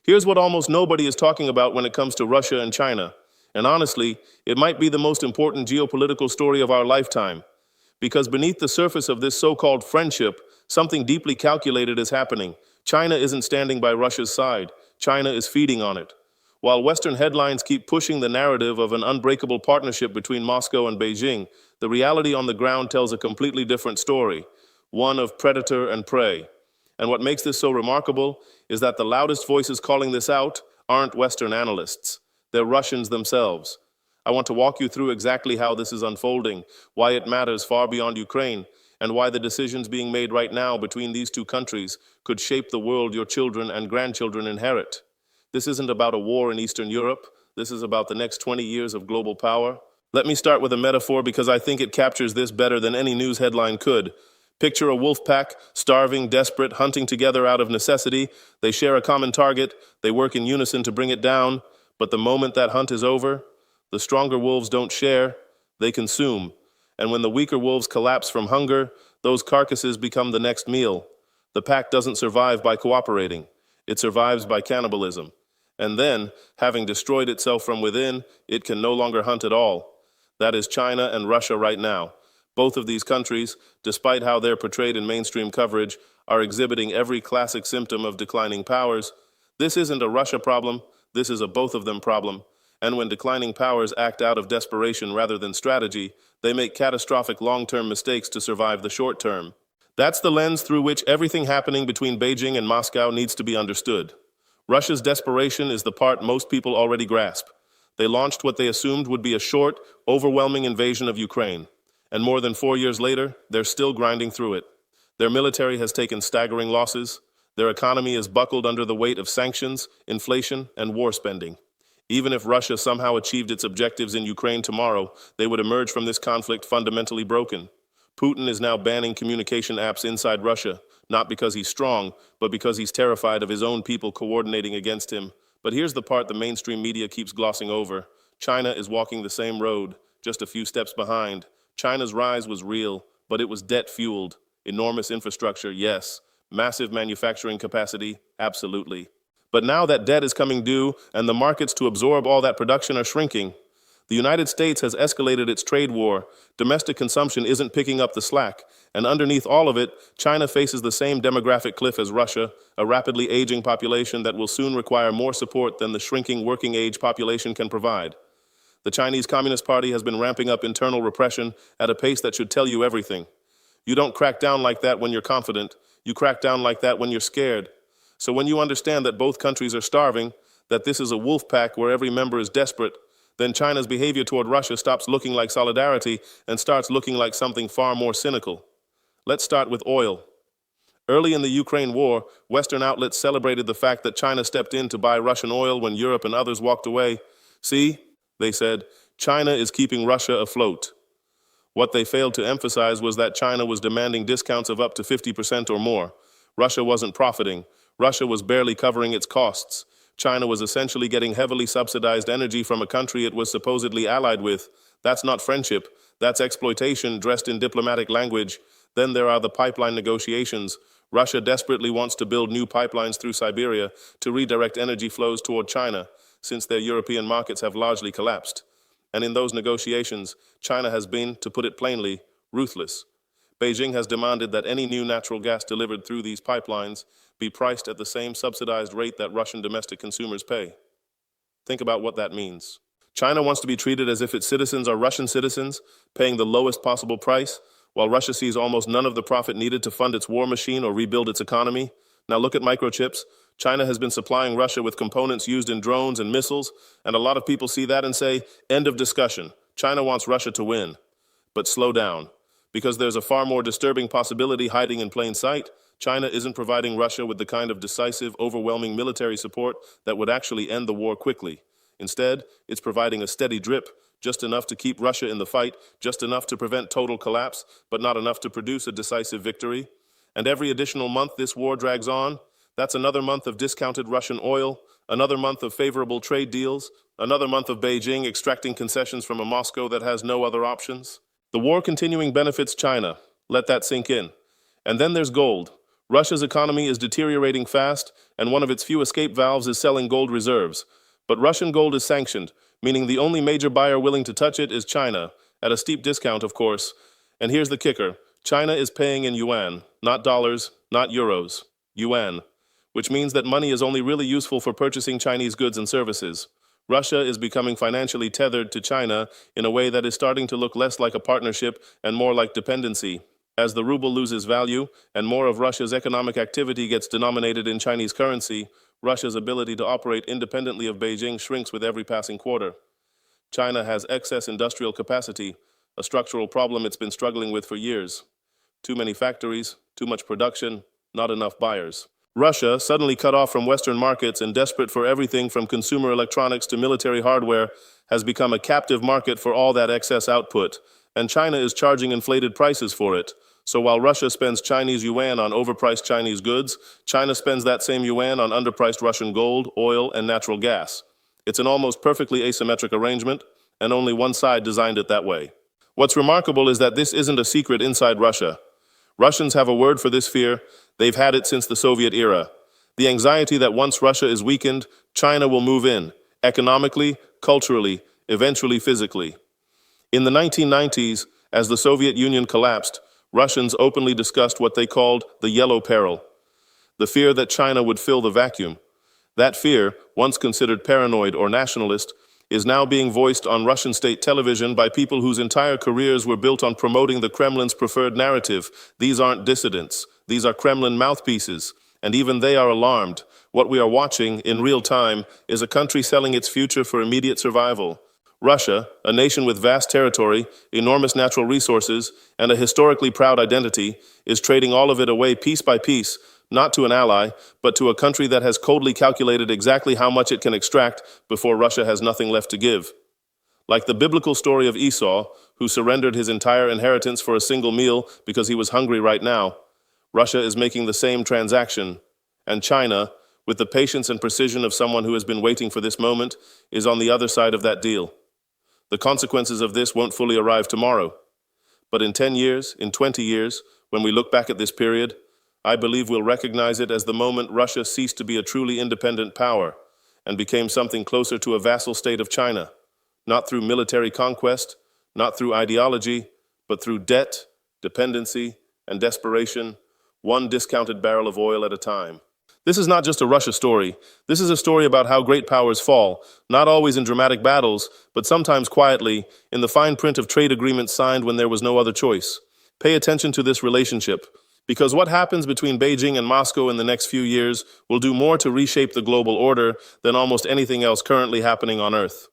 Here's what almost nobody is talking about when it comes to Russia and China. And honestly, it might be the most important geopolitical story of our lifetime. Because beneath the surface of this so-called friendship, something deeply calculated is happening. China isn't standing by Russia's side. China is feeding on it. While Western headlines keep pushing the narrative of an unbreakable partnership between Moscow and Beijing, the reality on the ground tells a completely different story, one of predator and prey. And what makes this so remarkable is that the loudest voices calling this out aren't Western analysts. They're Russians themselves. I want to walk you through exactly how this is unfolding, why it matters far beyond Ukraine, and why the decisions being made right now between these two countries could shape the world your children and grandchildren inherit. This isn't about a war in Eastern Europe. This is about the next 20 years of global power. Let me start with a metaphor because I think it captures this better than any news headline could. Picture a wolf pack, starving, desperate, hunting together out of necessity. They share a common target. They work in unison to bring it down. But the moment that hunt is over, the stronger wolves don't share, they consume. And when the weaker wolves collapse from hunger, those carcasses become the next meal. The pack doesn't survive by cooperating. It survives by cannibalism. And then, having destroyed itself from within, it can no longer hunt at all. That is China and Russia right now. Both of these countries, despite how they're portrayed in mainstream coverage, are exhibiting every classic symptom of declining powers. This isn't a Russia problem, this is a both of them problem. And when declining powers act out of desperation rather than strategy, they make catastrophic long-term mistakes to survive the short term. That's the lens through which everything happening between Beijing and Moscow needs to be understood. Russia's desperation is the part most people already grasp. They launched what they assumed would be a short, overwhelming invasion of Ukraine. And more than 4 years later, they're still grinding through it. Their military has taken staggering losses. Their economy is buckled under the weight of sanctions, inflation, and war spending. Even if Russia somehow achieved its objectives in Ukraine tomorrow, they would emerge from this conflict fundamentally broken. Putin is now banning communication apps inside Russia, not because he's strong, but because he's terrified of his own people coordinating against him. But here's the part the mainstream media keeps glossing over. China is walking the same road, just a few steps behind. China's rise was real, but it was debt-fueled. Enormous infrastructure, yes. Massive manufacturing capacity, absolutely. But now that debt is coming due and the markets to absorb all that production are shrinking. The United States has escalated its trade war. Domestic consumption isn't picking up the slack. And underneath all of it, China faces the same demographic cliff as Russia, a rapidly aging population that will soon require more support than the shrinking working-age population can provide. The Chinese Communist Party has been ramping up internal repression at a pace that should tell you everything. You don't crack down like that when you're confident. You crack down like that when you're scared. So when you understand that both countries are starving, that this is a wolf pack where every member is desperate, then China's behavior toward Russia stops looking like solidarity and starts looking like something far more cynical. Let's start with oil. Early in the Ukraine war, Western outlets celebrated the fact that China stepped in to buy Russian oil when Europe and others walked away. See, they said, China is keeping Russia afloat. What they failed to emphasize was that China was demanding discounts of up to 50% or more. Russia wasn't profiting. Russia was barely covering its costs. China was essentially getting heavily subsidized energy from a country it was supposedly allied with. That's not friendship. That's exploitation dressed in diplomatic language. Then there are the pipeline negotiations. Russia desperately wants to build new pipelines through Siberia to redirect energy flows toward China, since their European markets have largely collapsed. And in those negotiations, China has been, to put it plainly, ruthless. Beijing has demanded that any new natural gas delivered through these pipelines be priced at the same subsidized rate that Russian domestic consumers pay. Think about what that means. China wants to be treated as if its citizens are Russian citizens, paying the lowest possible price, while Russia sees almost none of the profit needed to fund its war machine or rebuild its economy. Now look at microchips. China has been supplying Russia with components used in drones and missiles, and a lot of people see that and say, end of discussion. China wants Russia to win. But slow down, because there's a far more disturbing possibility hiding in plain sight. China isn't providing Russia with the kind of decisive, overwhelming military support that would actually end the war quickly. Instead, it's providing a steady drip, just enough to keep Russia in the fight, just enough to prevent total collapse, but not enough to produce a decisive victory. And every additional month this war drags on, that's another month of discounted Russian oil, another month of favorable trade deals, another month of Beijing extracting concessions from a Moscow that has no other options. The war continuing benefits China. Let that sink in. And then there's gold. Russia's economy is deteriorating fast, and one of its few escape valves is selling gold reserves. But Russian gold is sanctioned, meaning the only major buyer willing to touch it is China, at a steep discount, of course. And here's the kicker. China is paying in yuan, not dollars, not euros, yuan, which means that money is only really useful for purchasing Chinese goods and services. Russia is becoming financially tethered to China in a way that is starting to look less like a partnership and more like dependency. As the ruble loses value and more of Russia's economic activity gets denominated in Chinese currency, Russia's ability to operate independently of Beijing shrinks with every passing quarter. China has excess industrial capacity, a structural problem it's been struggling with for years. Too many factories, too much production, not enough buyers. Russia, suddenly cut off from Western markets and desperate for everything from consumer electronics to military hardware, has become a captive market for all that excess output, and China is charging inflated prices for it. So while Russia spends Chinese yuan on overpriced Chinese goods, China spends that same yuan on underpriced Russian gold, oil, and natural gas. It's an almost perfectly asymmetric arrangement, and only one side designed it that way. What's remarkable is that this isn't a secret inside Russia. Russians have a word for this fear. They've had it since the Soviet era. The anxiety that once Russia is weakened, China will move in, economically, culturally, eventually physically. In the 1990s, as the Soviet Union collapsed, Russians openly discussed what they called the yellow peril, the fear that China would fill the vacuum. That fear, once considered paranoid or nationalist, is now being voiced on Russian state television by people whose entire careers were built on promoting the Kremlin's preferred narrative. These aren't dissidents. These are Kremlin mouthpieces, and even they are alarmed. What we are watching, in real time, is a country selling its future for immediate survival. Russia, a nation with vast territory, enormous natural resources, and a historically proud identity, is trading all of it away piece by piece, not to an ally, but to a country that has coldly calculated exactly how much it can extract before Russia has nothing left to give. Like the biblical story of Esau, who surrendered his entire inheritance for a single meal because he was hungry right now, Russia is making the same transaction. And China, with the patience and precision of someone who has been waiting for this moment, is on the other side of that deal. The consequences of this won't fully arrive tomorrow. But in 10 years, in 20 years, when we look back at this period, I believe we'll recognize it as the moment Russia ceased to be a truly independent power and became something closer to a vassal state of China, not through military conquest, not through ideology, but through debt, dependency, and desperation, one discounted barrel of oil at a time. This is not just a Russia story. This is a story about how great powers fall, not always in dramatic battles, but sometimes quietly, in the fine print of trade agreements signed when there was no other choice. Pay attention to this relationship, because what happens between Beijing and Moscow in the next few years will do more to reshape the global order than almost anything else currently happening on Earth.